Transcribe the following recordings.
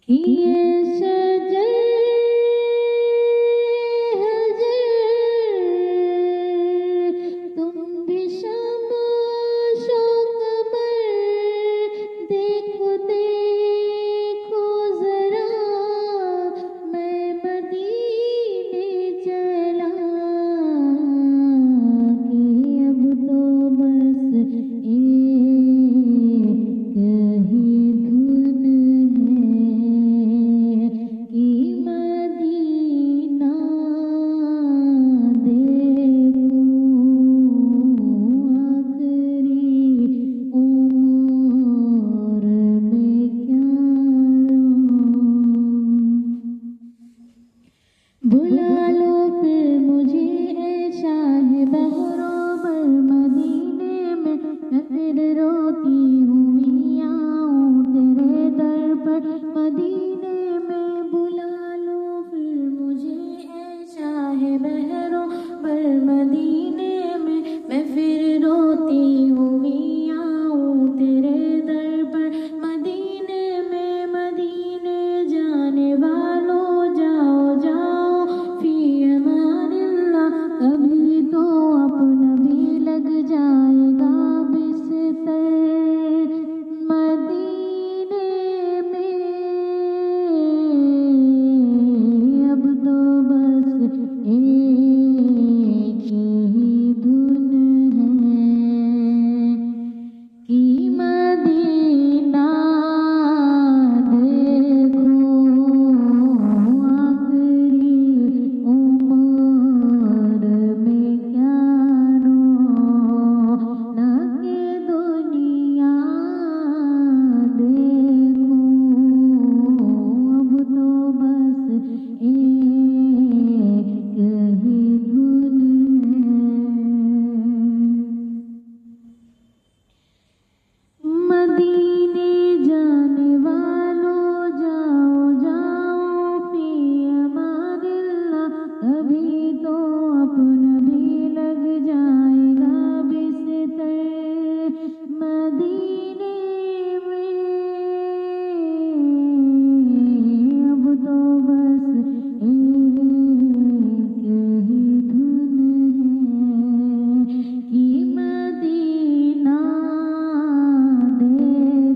ये शजर हजर तुम भी शमशो कमर देखो देखो जरा मैं मदीने चला कि अब तो बस एक ही धुन है कि मदीना देखूं आखिरी उम्र में क्या बुला लो फिर मुझे ऐ शाहे बहरोबर मदीने में मैं फिर रोती हुई आऊं तेरे दर पर मदीने में बुला लो फिर मुझे ऐ शाहे बहरोबर मदीने में मैं फिर रोती हुई आऊं तेरे दर पर मदीने में मदीने जाने वालों जाओ जाओ फी अमानिल्लाह कभी तो अपना भी लग जाएगा बिस्तर मदीने में अब तो बस एक ही धुन है कि मदीना देखूं आखिरी उम्र में क्या रोना के दुनिया देखूं अब तो बस एक ही धुन है मदीने जाने वालों जाओ जाओ फी अमानिल्लाह कभी तो अपना भी लग जाएगा बिस्तर मदीने में अब तो बस एक ही धुन है कि मदीना देखूं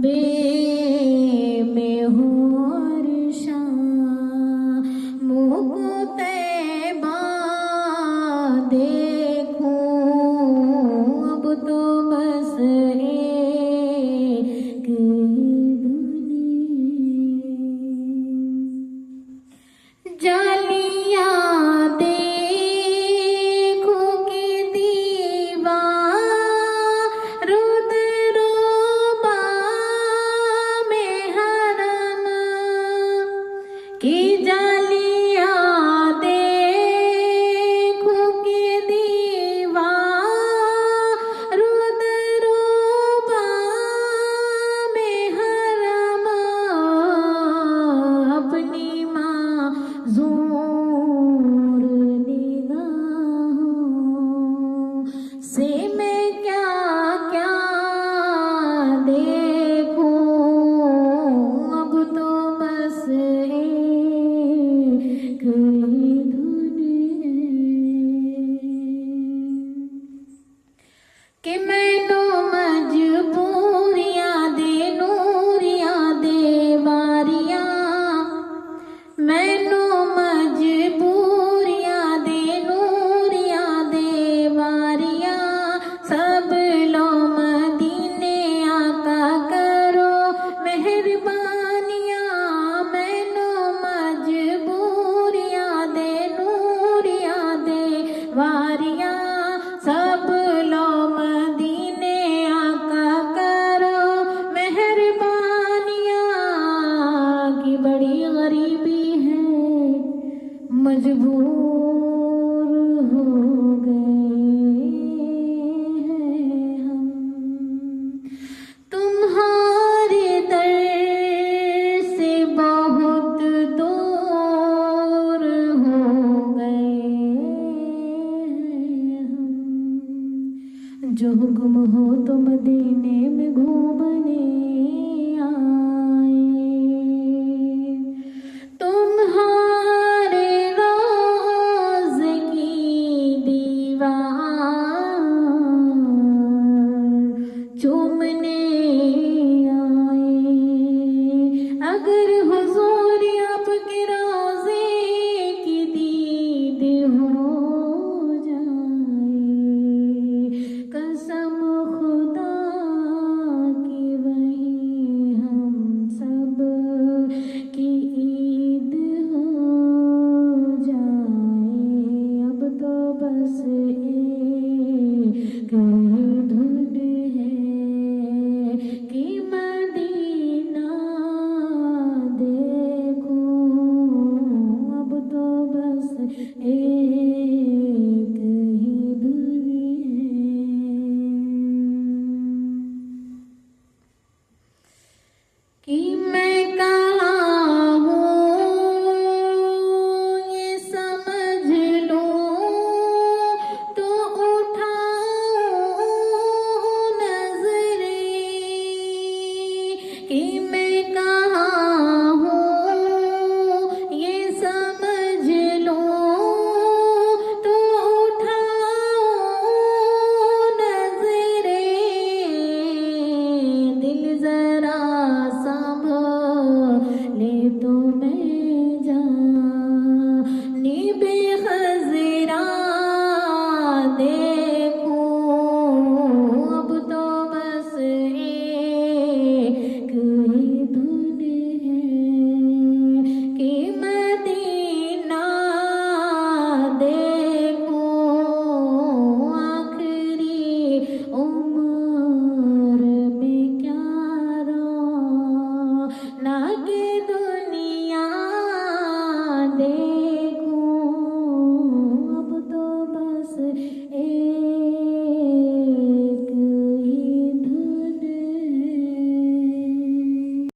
बे में हो और शामों को तैबा देखूं, अब तो बस एक दुनिया। जालियां देखो कि दीवार रुदरोबा में हरम की, जालियां देखो कि दीवार रुदरोबा में हरम, अपनी माज़ूर निगाहों से मैं क्या क्या देखूं, अब तो बस एक धुन कि मैनो मजबूरियां दे नूरियां दे बारियां, मैनो मजबूरियां दे नूरियां दे बारियां, सब लो मदीने आका करो मेहरबानियां, मैनो मजबूरियां दे नूरियां दे बारियां, सब लो मदीने आका करो मेहरबानियां, की बड़ी गरीबी है मजबूर हो गए हैं हम, तुम्हारे दर से बहुत दूर हो गए हैं हम, जो हुक्म हो तो मदीने में घूमने आए, तुम्हारे रोज़े की दीवार चूमने आए, अगर हुजूर आपके रोज़े की दीद हो जाए, कसम खुदा की वही हम सब की ईद हो जाए, अब तो बस एक धुन है कि मदीना देखूं, अब तो बस एक ही धुन है कि मैं कहाँ हूँ ये समझ लूं, तो उठाऊं नजरें, कि मैं कहाँ हूँ ये समझ लूं, तो उठाऊं नजरें, दिल जरा संभले तो मैं जानी बेखज़रा देखूं, अब तो बस एक ही धुन है कि मदीना देखूं, आखिरी उम्र में क्या रौनक दुनिया दे